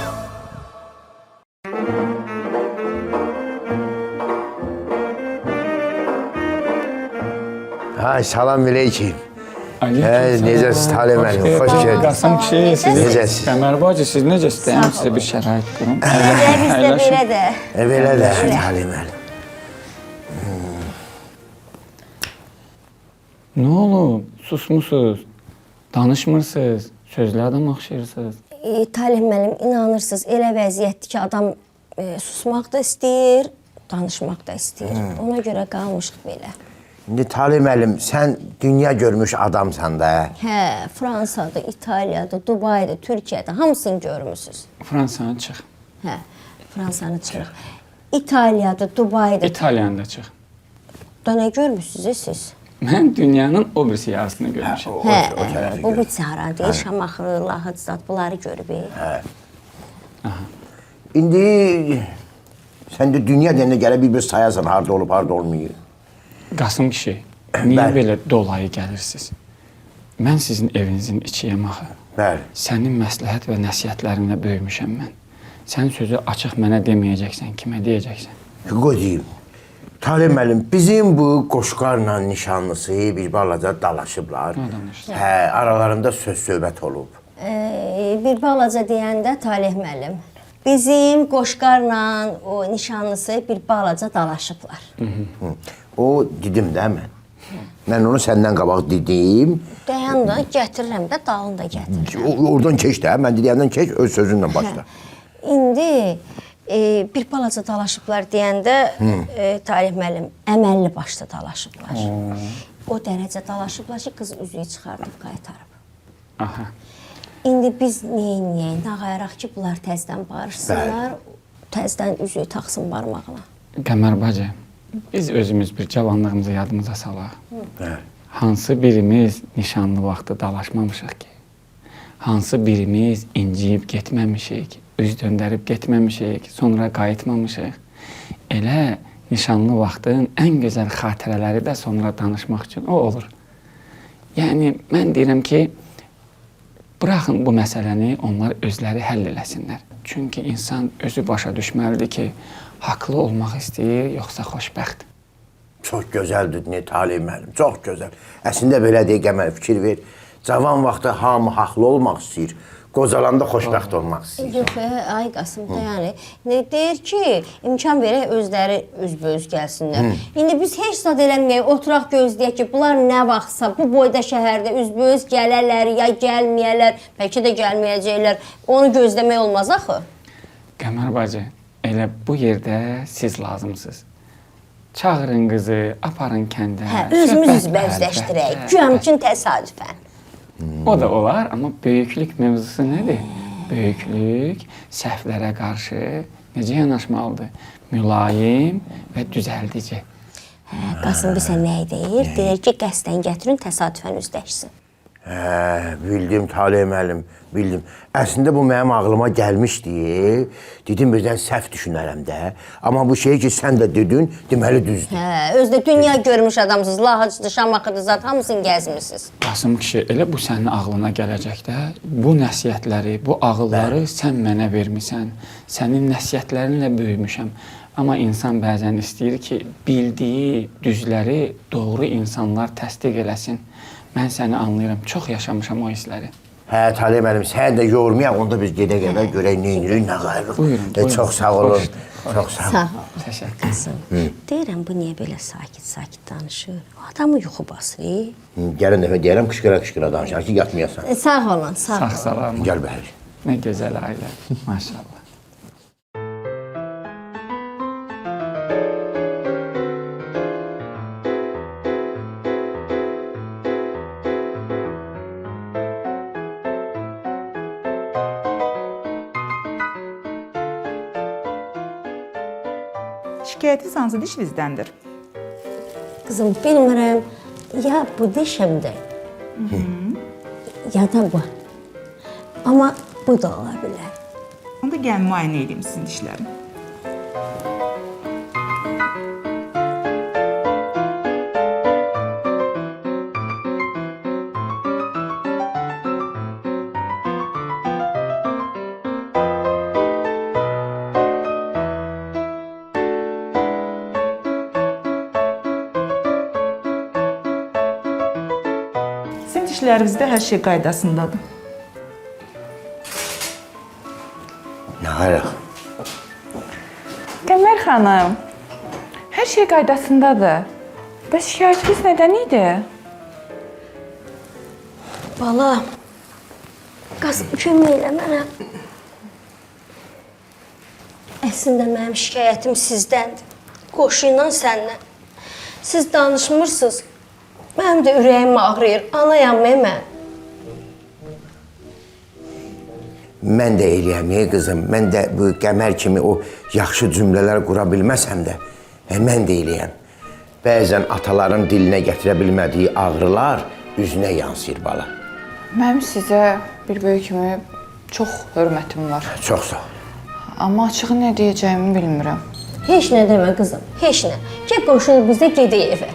Ay, salam əleykum. Necəsiz Talib müəllim? Xoş gəldiniz. Qasım kişi, siz Necəsiz? Qəmər bacı, siz necə istəyəm sizə bir şərait qurun. Bizdə belədir. Belə də Talib müəllim. Nə olub? Susmusunuz, danışmırsınız, sözlərdən oxşayırsınız. Talib müəllim, inanırsınız, elə vəziyyətdir ki, adam susmaq da istəyir, danışmaq da istəyir. Ona görə qalmışıq belə. İndi Talib müəllim, sən dünya görmüş adamsan da. Hə, Fransada, İtaliyada, Dubayda, Türkiyədə hamısını görmüsünüz. Fransanı çıx. Hə, Fransanı çıxırıq. İtaliyada, Dubayda. İtaliyanda çıx. Da nə görmüsünüz siz? Mən dünyanın o birisi yarısını görmüşəm. Hə, bu haradır, Şamaxı, Lahıczad, bunları görüb. İndi sən də dünya deyəndə gələ bir sayasan, harda olub, harda olmayıb. Qasım kişi, niyə belə dolayı gəlirsiniz? mən sizin evinizin içiyəm axı. Bəli. Sənin məsləhət və nəsihətlərinlə böyümüşəm mən. Sən sözü açıq mənə deməyəcəksən, kimə deyəcəksən? Qoy deyim. Talib müəllim, bizim bu qoşqarla nişanlısı bir balaca dalaşıblar. Hə, aralarında söz-söhbət olub. Bir balaca deyəndə Talih müəllim, bizim qoşqarla o nişanlısı bir balaca dalaşıblar. O dedim də mən. Mən onu səndən qabaq dedim. Dayan da gətirirəm də, dalını da gətirirəm. Oradan keç də, mən dediyəndən keç, öz sözünlə başla. İndi bir balaca dalaşıblar deyəndə Talih müəllim əməlli başda dalaşıblar. O dərəcə dalaşıblar ki, qız üzüyü çıxardıb qaytarıb. Aha. İndi biz neyiniyək, nağayaraq ki, bunlar təzdən barışsınlar, təzdən üzüyü taxsın barmağına. Qəmər bacı, biz özümüz bir cavanlığımızı yadımıza salaq. Hansı birimiz nişanlı vaxtı dalaşmamışıq ki? Hansı birimiz inciyib getməmişik, üz döndərib getməmişik, sonra qayıtmamışıq? Elə nişanlı vaxtın ən gözəl xatirələri də sonra danışmaq üçün o olur. Yəni, mən deyirəm ki, buraxın bu məsələni onlar özləri həll eləsinlər. Çünki insan özü başa düşməlidir ki, haqlı olmaq istəyir, yoxsa xoşbəxt. Çox gözəldir, Talib müəllim, çox gözəl. Əslində belə deyə Qəmər fikir ver. Cavan vaxtı hamı haqlı olmaq istəyir. Qocalanda xoşbəxt olmaq istəyir. Yox, ay Qasım da yəni deyir ki, imkan verək özləri üzbəüz gəlsinlər. İndi biz heç zad eləməyək, oturaq gözləyək ki, bunlar nə vaxtsa bu boyda şəhərdə üzbəüz gələrlər, ya gəlməyərlər, bəlkə də gəlməyəcəklər. Onu gözləmək olmaz axı. Qəmər bacı, elə bu yerdə siz lazımsınız. Çağırın qızı, aparın kəndə. Hə, özümüz üzbəüzləşdirək, güyam üçün təsadüfən. O da olar, amma böyüklük mövzusu nədir? Böyüklük səhvlərə qarşı necə yanaşmalıdır? Mülayim və düzəldici. Qasım bizə nə deyir? Deyir ki, qəsdən gətirin, təsadüfən üzləşsin. Bildim Talib müəllim, bildim. Əslində bu mənim ağlıma gəlmişdi. Dedim birdən səhv düşünərəm də. Amma bu şey ki sən də dedin, deməli düzdür. Özdə dünya görmüş adamsınız, lahacıdır, şamaxıdır, zat hamısını gəzmirsiniz. Qasım kişi, elə bu sənin ağlına gələcək də. Bu nəsihətləri, bu ağılları sən mənə vermisən. Sənin nəsihətlərinlə böyümüşəm. Amma insan bəzən istəyir ki, bildiyi düzləri doğru insanlar təsdiq eləsin. Mən səni anlayıram, çox yaşamışam o hissləri. Hə, Talib müəllim, sən də yormayaq, onda biz gedə qədər görək nə edirik, nə qayırıq. Buyurun. Çox sağ olun, çox sağ olun. Sağ ol. Təşəkkür. Qasım, deyirəm bu niyə belə sakit-sakit danışır? O adamı yuxu basır. Gəlin dəfə deyərəm, qışqıra-qışqıra danışar ki, yatmayasan. Sağ olun, sağ olun. Sağ-salamat. Gəl bəri. Nə gözəl ailə, maşallah. Şikayətiniz hansı dişinizdəndir? Qızım, bilmirəm, ya bu dişimdir, ya da bu. Amma bu da ola bilər. Onda gəlin müayinə edeyim sizin dişlərini. Sizin dişlərinizdə hər şey qaydasındadır. Nə qayırıq? Qəmər xanım, hər şey qaydasındadır. Bəs şikayətiniz nədən idi? Bala, Qasım, kömək elə mənə. Əslində mənim şikayətim sizdəndir, qoşu ilə səndən. Siz danışmırsınız, mənim də ürəyim ağrıyır, anayam mən. Mən də eləyəm, qızım. Mən də bu Qəmər kimi o yaxşı cümlələr qura bilməsəm də, mən də eləyəm. Bəzən ataların dilinə gətirə bilmədiyi ağrılar üzünə yansıyır bala. Mənim sizə bir böyük kimi çox hörmətim var. Çox sağ ol. Amma açığı nə deyəcəyimi bilmirəm. Heç nə demə qızım, heç nə. Gəl qonşulu bizdə gedək evə.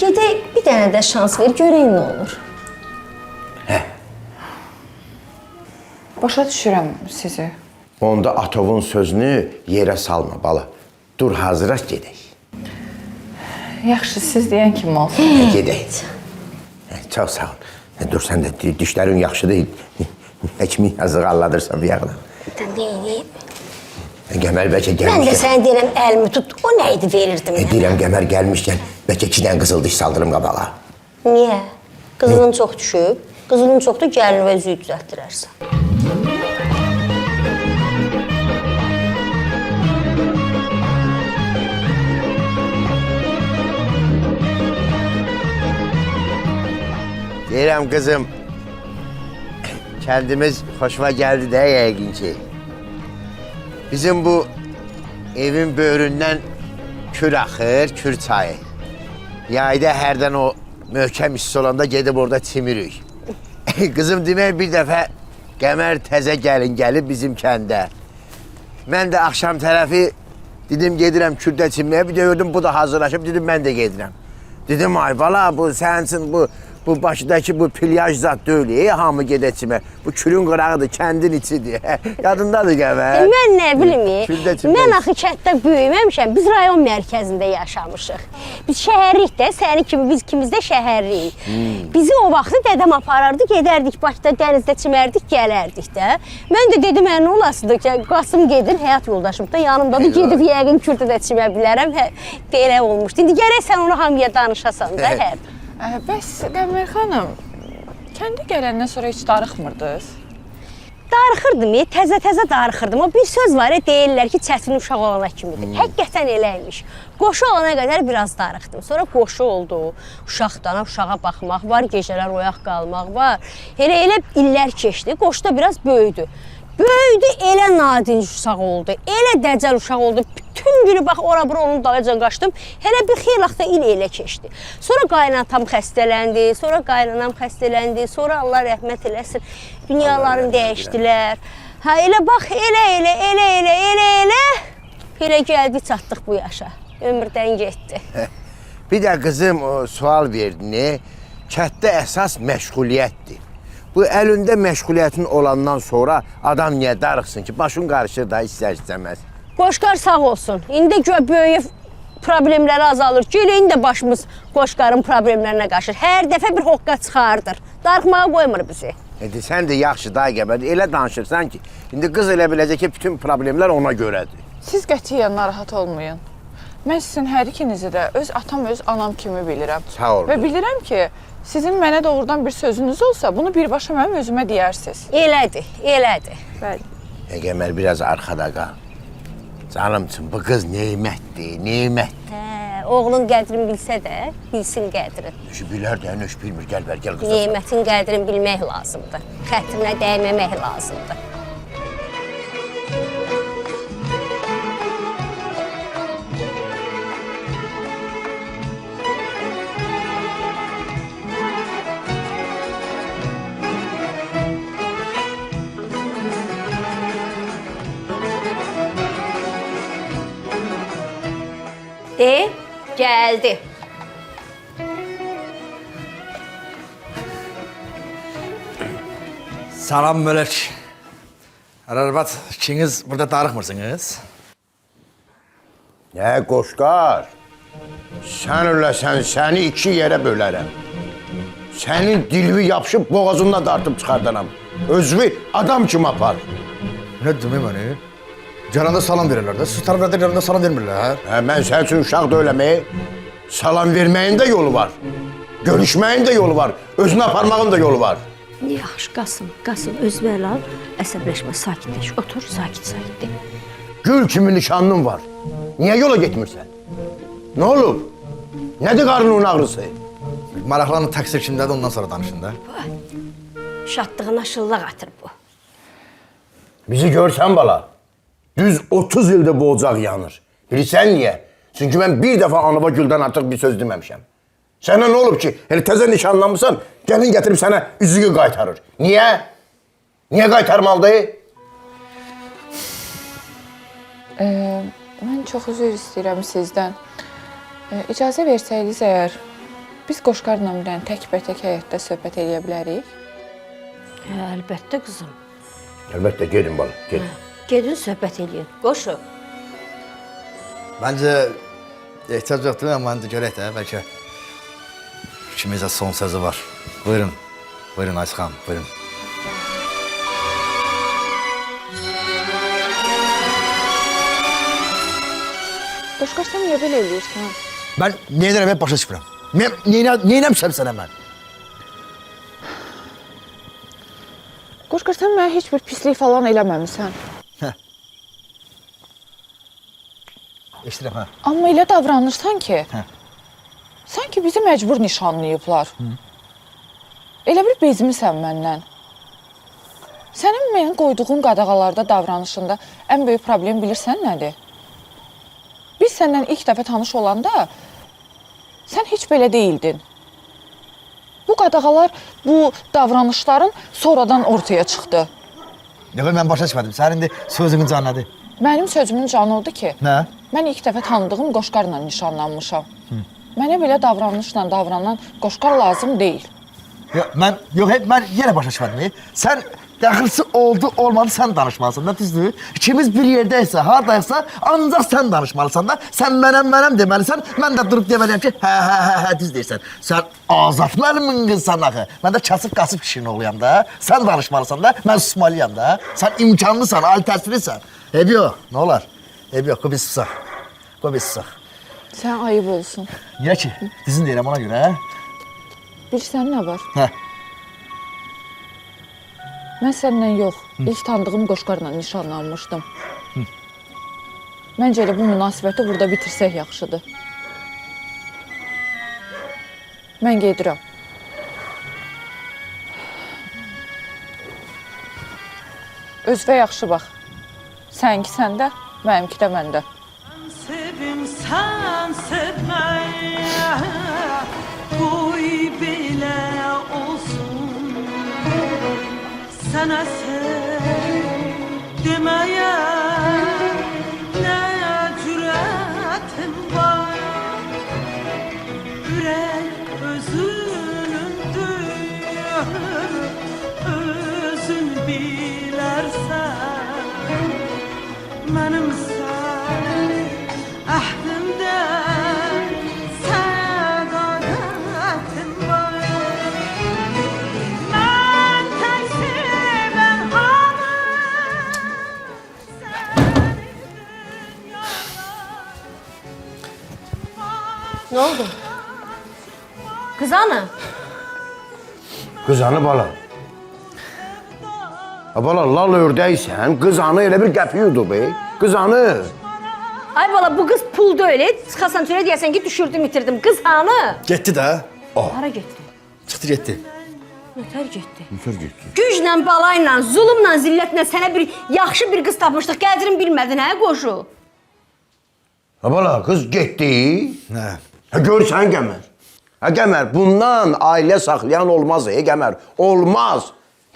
Gedək bir dənə də şans ver, görək nə olur. Başa düşürəm sizi. Onda Atovun sözünü yerə salma bala. Dur, hazırlaş gedək. Yaxşı, siz deyən kimi olsun. Gedək. Çox sağ ol. Dur, sən də dişlərin yaxşı deyil. Nə kimi yazıq alladırsan bir yağdan. Deyim. Qəmər bəlkə Mən də gəlmişkən. sənə deyirəm, əlimi tut. O nə idi verirdim mən? Deyirəm, Qəmər gəlmişkən bəlkə 2 dənə qızıl diş saldırım qabağa. Niyə? Qızılın çox düşüb. Qızılın çoxdur, gəlin və üzüyü düzəltdirərsən. Deyirəm qızım, kəndimiz xoşuma gəldi də yəqin ki. Bizim bu evin böyründən kür axır, kür çayı. Yayda hərdən o möhkəm isti olanda gedib orada çimirik. Qızım demək bir dəfə Qəmər təzə gəlin gəlib bizim kəndə. Mən də axşam tərəfi dedim gedirəm kürdə çimməyə, bir də gördüm bu da hazırlaşıb, dedim mən də gedirəm. Dedim ay bala bu sənsin bu başındakı bu plyaj zat deyil, hamı gedə çimə. Bu külün qırağıdır, kəndin içidir. Yadındadır Qəmər? Mən nə bilim, çimmək. mən axı kənddə böyüməmişəm, biz rayon mərkəzində yaşamışıq. Biz şəhərlik də, səni kimi biz ikimiz də şəhərliyik. Bizi o vaxtı dədəm aparardı, gedərdik Bakıda dənizdə çimərdik, gələrdik də. Mən də dedim, nə olasıdır ki, Qasım gedir, həyat yoldaşım da yanımdadır, gedib yəqin Kürdə də çimə bilərəm. Belə olmuşdu. İndi gərək sən onu hamıya danışasan da hər. Bəs Qəmər xanım, kəndə gələndən sonra heç darıxmırdınız? Darıxırdım, təzə-təzə darıxırdım. O bir söz var, deyirlər ki, çətin uşaq olana kimidir. Həqiqətən eləymiş. Qoşu olana qədər biraz darıxdım. Sonra qoşu oldu. Uşaqdan uşağa baxmaq var, gecələr oyaq qalmaq var. Elə illər keçdi, qoşu da biraz böyüdü. Böyüdü, elə nadinc uşaq oldu, elə dəcəl uşaq oldu. Bütün günü bax, ora-bura onun dalacan qaçdım. Hələ bir xeyli vaxtda il elə keçdi. Sonra qaynatam xəstələndi, sonra qaynanam xəstələndi, sonra Allah rəhmət eləsin, dünyalarını dəyişdilər. Ha, elə bax, elə gəldi, çatdıq bu yaşa. Ömürdən getdi. Bir də qızım sual verdin, kənddə əsas məşğuliyyətdir. Bu əlində məşğuliyyətin olandan sonra adam niyə darıxsın ki? Başın qarışır da istər-istəməz. Qoşqar sağ olsun. İndi böyüyüb problemləri azalır. Gələyin də başımız Qoşqarın problemlərinə qaşır. Hər dəfə bir hoqqa çıxardır. Darıxmağa qoymur bizi. Sən də yaxşı da Qəbər, elə danışırsan ki, indi qız elə biləcək ki, bütün problemlər ona görədir. Siz qətiyyən narahat olmayın. Mən sizin hər ikinizi də öz atam, öz anam kimi bilirəm. Sağ olun. Və bilirəm ki, sizin mənə doğrudan bir sözünüz olsa, bunu birbaşa mənim özümə deyərsiniz. Elədir. Bəli. Qəmər, biraz arxada qal. Canımçın, bu qız neymətdir. Oğlun qədrini bilsə də, bilsin qədrini. Nöşü bilər də, nöş bilmir, gəl qıza. Neymətin qədrini bilmək lazımdır. Xətrinə dəyməmək lazımdır. Gəldi. Salam Mölək. Ararbat, ikiniz burada darıxmırsınız? Nə Qoşqar? Sən öləsən, səni 2 yerə bölərəm. Sənin dilini yapışıb boğazından dartıb çıxardaram. Özünü adam kimi apar. Nə demək məni? Gələndə salam verirlər də, siz tərəflərdə gələndə salam vermirlər. Mən sənin üçün uşaq da eləmək, salam verməyin də yolu var. Görüşməyin də yolu var, özünü aparmağın da yolu var. Yaxşı, Qasım, özünü əl al, əsəbləşmə, sakitləş, otur, sakit. Gül kimi nişanlın var, niyə yola getmirsən? Nə olub? Nədir qarnının ağrısı? Maraqlanın təqsir kimdədir, ondan sonra danışın da. Şadlığına şıllaq atır bu. Bizi görsən bala, düz 30 ildir bu ocaq yanır. Bilirsən niyə? Çünki mən bir dəfə anıva güldən artıq bir söz deməmişəm. Sənə nə olub ki, elə təzə nişanlanmışsan, gəlin gətirib sənə üzüyü qaytarır. Niyə? Niyə qaytarmalıdır? Mən çox üzr istəyirəm sizdən. İcazə versəydiniz əgər, biz Qoşqarla bilən təkbətək həyətdə söhbət edə bilərik? Əlbəttə qızım. Əlbəttə, gedin bala, gedin. Gedin söhbət eləyin. Qoşu. Məncə ehtiyac yoxdur, amma indi görək də, bəlkə ikimizə son sözü var. Buyurun, buyurun Aysel xanım, buyurun. Qoşqar, sən niyə belə eləyirsən? Mən nə edirəm, hep başa düşmürəm. Neynəmişəm sənə mən? Qoşqar, sən mənə heç bir pislik falan eləməmisən. Eşidirəm, hə. Amma elə davranırsan ki, Hə. sanki bizi məcbur nişanlayıblar. Elə bir bezmisən məndən. Sənin mənim qoyduğum qadağalarda davranışında ən böyük problem bilirsən nədir? Biz səndən ilk dəfə tanış olanda sən heç belə deyildin. Bu qadağalar, bu davranışların sonradan ortaya çıxdı. Yox, mən başa düşmədim. Sənin indi sözünün canı nədir? Mənim sözümün canı odur ki, Nə? mən ilk dəfə tanıdığım Qoşqarla nişanlanmışam. Mənə belə davranışla davranan Qoşqar lazım deyil. Yox, mən yenə başa düşmədim. Sən dəxilsi oldu, olmadı, sən danışmalısan da, düzdür? İkimiz bir yerdəysə, hardaysa, ancaq sən danışmalısan da, sən mənəm deməlisən, mən də durub deməliyəm ki, hə, düz deyirsən. Sən azad mənim qızsan axı. Mən də kasıb kişinin oğluyam da, sən danışmalısan da, mən susmalıyam da. Sən imkanlısan, ali təsirlisən. Ebi yox, nə olar? Ebi yox, qoy biz susaq. Qoy biz susaq. Sən ayıb olsun. Niyə ki? Dizin deyirəm ona görə, hə? Bilirsən nə var? Hə. Mən səndən yox, ilk tanıdığım Qoşqarla nişanlanmışdım. Məncə elə bu münasibəti burada bitirsək yaxşıdır. Mən gedirəm. Özünə yaxşı bax. Sənki səndə, mənimki də məndə. Sevim sən sevməyə, qoy belə olsun. Sənə sev deməyə nə cürətim var. Ürək özünündür, özün bilərsən. Mənimsən əhdimdə sədaqətim var. Mən tək sevən hanım səni dünyada. Nə oldu? Qız hanı? Qız hanı bala? Bala, lal ördəksən, qız hanı elə bir qəpi yudu be. Qız hanı? Ay bala, bu qız pul deyil. Çıxasan çölə deyəsən ki, düşürdüm, itirdim. Qız hanı? Getdi də. Hara getdi? Çıxdı, getdi. Nətər getdi? Nətər getdi? Güclə, balayla, zulümlə, zillətlə sənə bir yaxşı bir qız tapmışdıq. Qədrin bilmədin, hə qoşu? Bala, qız getdi. Nə? Görsən Qəmər. Qəmər, bundan ailə saxlayan olmaz, Qəmər. Olmaz.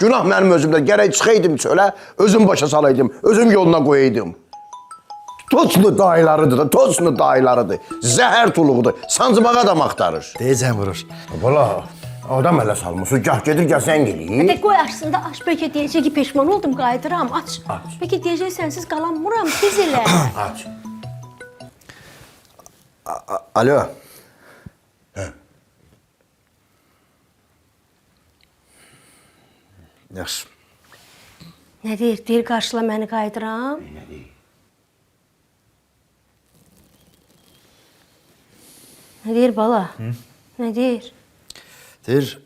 Günah mənim özümdə. Gərək çıxaydım çölə, özüm başa salaydım, özüm yoluna qoyaydım. Toslu dayılarıdır da, toslu dayılarıdır. Zəhər tuluğudur. Sancmağa adam axtarır. Deyəcəm vurur. Bala, adam ələ salmışsın. Gah gedir, gah zəng eləyir. Hadi qoy açsın da aç. Bəlkə deyəcək ki, peşman oldum, qayıdıram. Aç. Bəlkə deyəcək sənsiz qalanmıram, tez elə. Aç. Alo. Yaxşı. Nə deyir? Deyir qarşıla məni qayıdıram. Nə deyir? Nə deyir bala? Nə deyir? Deyir,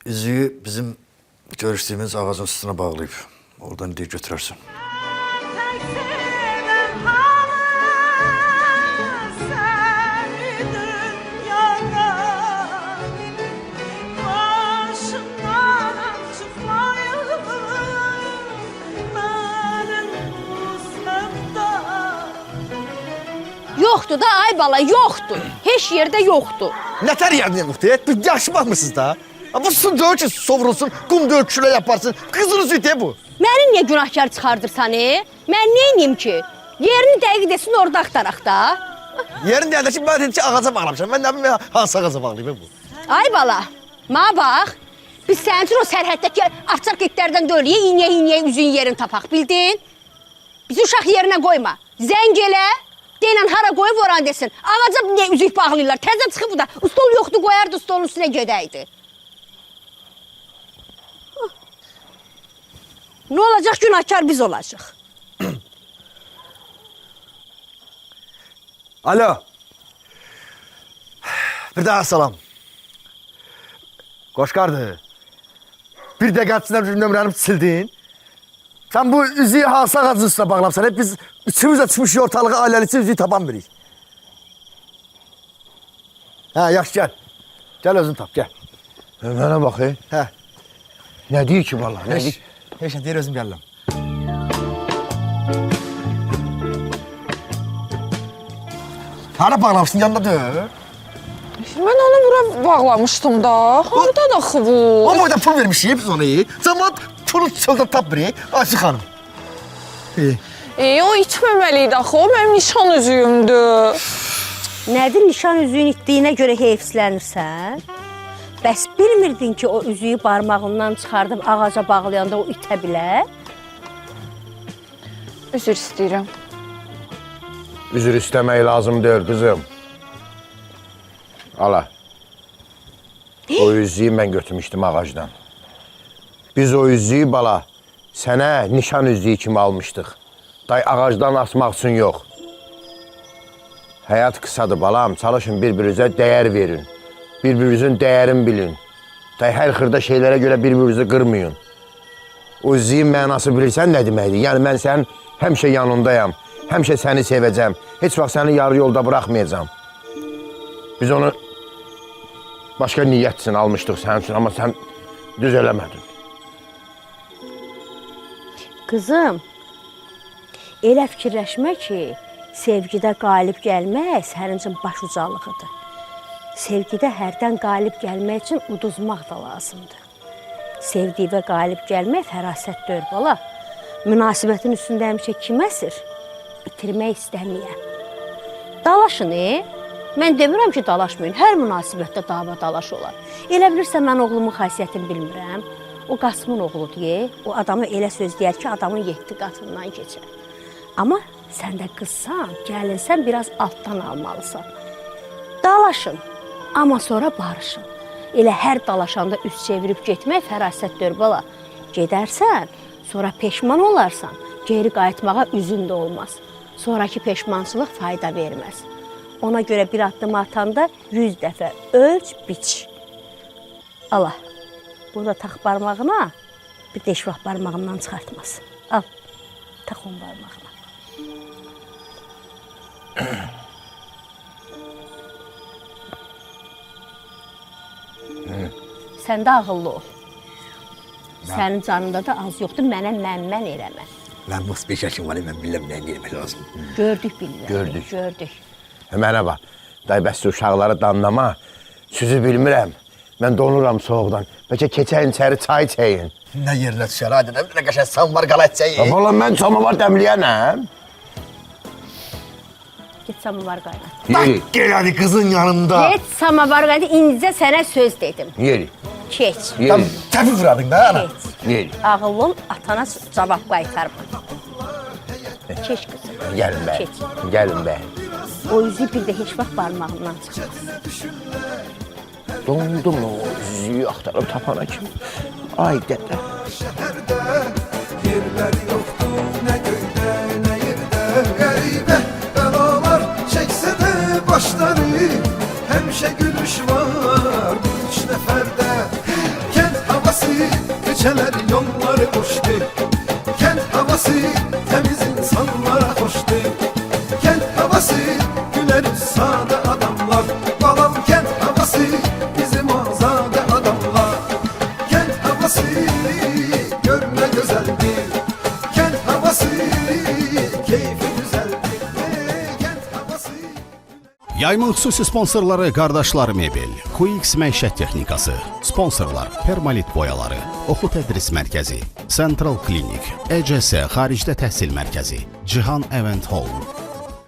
üzüyü bizim görüşdüyümüz ağacın üstünə bağlayıb. Oradan deyir, götürərsən. Tək sevən hanım səni dünyada. Başımdan çıxmayın mənim bu sevda. Yoxdur da ay bala, yoxdur. Heç yerdə yoxdur. Nətər yerdin yoxdur? Bir yaxşı baxmısınız da. Bu su deyil ki, sovrulsun, qum deyil, külə yaparsın. Qızınız ütə bu. Məni niyə günahkar çıxardırsan, Mən nə edeyim ki? Yerini dəqiq desin, orada axtaraq da. Yerin deyəndə ki, mən dedim ki, ağaca bağlamışam. Mən nə bilim, hansı ağaca bağlayayım bu? Ay bala, mənə bax. Biz sənin üçün o sərhəddəki açıq itlərdən döyləyə, iynəyə üzün yerini tapaq, bildin? Bizi uşaq yerinə qoyma. Zəng elə, deyilən hara qoyub oran desin. Ağaca ne üzük bağlayırlar, təzə çıxıb bu da. Stol yoxdur, qoyardı stolun üstünə gedəydi. Ne olacaq, günahkar biz olacaq. Alo. Bir daha salam. Qoşqardı. Bir dəqiqə içində nömrəni sildin. Sen bu üzüyü hansı ağacın üstüne bağlamsan? Hep biz üçümüz de çıkmış ortalığa ailelikçi üzüyü tapan biriyiz. Ha yaxşı gel. Gel özün tap gel. Mənə bax, Hə. nə deyir ki valla? Nə deyir? Heç nə deyir özüm gəlirəm. Hara bağlamışsın yanında dör. Mən onu bura bağlamışdım da. Hardan axı bu? O boyda pul vermişik biz onu. Zaman pulu çöldə tapmırıq. Ayşe xanım. O içməməliydi axı. O mənim nişan üzüyümdür. Nədir nişan üzüyün itdiyinə görə heyfslənirsən? Bəs bilmirdin ki, o üzüyü barmağından çıxardıb ağaca bağlayanda o itə bilər? Üzr istəyirəm. Üzür istəmək lazım deyil kızım. Ala. O üzüyü mən götürmüşdüm ağacdan. Biz o üzüyü bala sənə nişan üzüyü kimi almışdıq. Day ağacdan asmaq üçün yox. Həyat qısadır balam, çalışın bir-birinizə dəyər verin. Bir-birinizin dəyərini bilin. Day hər xırda şeylərə görə bir-birinizi qırmayın. O üzüyün mənası bilirsən nə deməkdir? Yəni mən sənin həmişə yanındayam, həmişə səni sevəcəm, heç vaxt səni yarı yolda buraxmayacağam. Biz onu başqa niyyət üçün almışdıq sənin üçün, amma sən düz eləmədin. Qızım, elə fikirləşmə ki, sevgidə qalib gəlmək sənin üçün başucalığıdır. Sevgidə hərdən qalib gəlmək üçün uduzmaq da lazımdır. Sevdiyivə qalib gəlmək fərasət deyil bala. Münasibətin üstündə həmişə kim əsir? Bitirmək istəməyəm. Dalaşın, Mən demirəm ki, dalaşmayın. Hər münasibətdə dava dalaş olar. Elə bilirsən, mən oğlumun xasiyyətini bilmirəm. O Qasımın oğludur, o adamı elə söz deyər ki, adamın 7 qatından keçər. Amma sən də qızsan, gəlinsən, biraz altdan almalısan. Dalaşın, amma sonra barışın. Elə hər dalaşanda üst çevirib getmək fərasət deyil bala. Gedərsən, sonra peşman olarsan, geri qayıtmağa üzün də olmaz. Sonraki peşmançılıq fayda verməz. Ona görə bir addım atanda 100 dəfə ölç, biç. Allah, burada tax barmağına, bir də heç vaxt barmağımdan çıxartmasın. Al, tax on barmağına. Sən də ağıllı ol. Sənin canında da az yoxdur, mənə mən eləmə. Mən bu 5 yaşım var, mən biləm nə eləmək lazım. Gördük bilmirəm, gördük. Mənə bax, day bəs uşaqları danlama, süzü bilmirəm. Mən donuram soğuqdan. Bəlkə keçəyin içəri çay içəyin. Nə yerinə düşər, hadi nə bir qəşəng samvar qala içəyin. Valla mən samavar dəmləyənəm. Get samavar qaynat. Yeri. Gel hadi kızın yanında. Get samavar qaynat, indicə sənə söz dedim. Yeri. Keç. Yeri. Təpi vuradın da ana. Keç. Yeri. Ağıllı ol, atana cavab qaytarma. Keç qızım. Gəlin bə. Keç. Gəlin bə. O üzü bir də heç vaxt barmağından çıxmaz. Dondum o üzüyü axtarıb tapana kimi. Ay dədə. Şəhərdə yerləri yoxdur, nə göydə, nə yerdə. Qəribə bəlalar çəksə də başları, həmişə gülüş var bu 3 nəfərdə. Kənd havası, keçələr yolları boşdur. Kənd havası, təmiz insanlara xoşdur. Kənd havası, gülər sadə adamlar. Balam kənd havası, bizim azadə adamlar. Kənd havası, görmə gözəldir. Kənd havası, keyfi güzəldir. Kənd havası. Yayımın xüsusi sponsorları Qardaşlar Mebel, QX Məişət Texnikası, sponsorlar Permalit Boyaları, Oxu Tədris Mərkəzi, Central Klinik, ECS Xaricdə Təhsil Mərkəzi, Cihan Event Hall,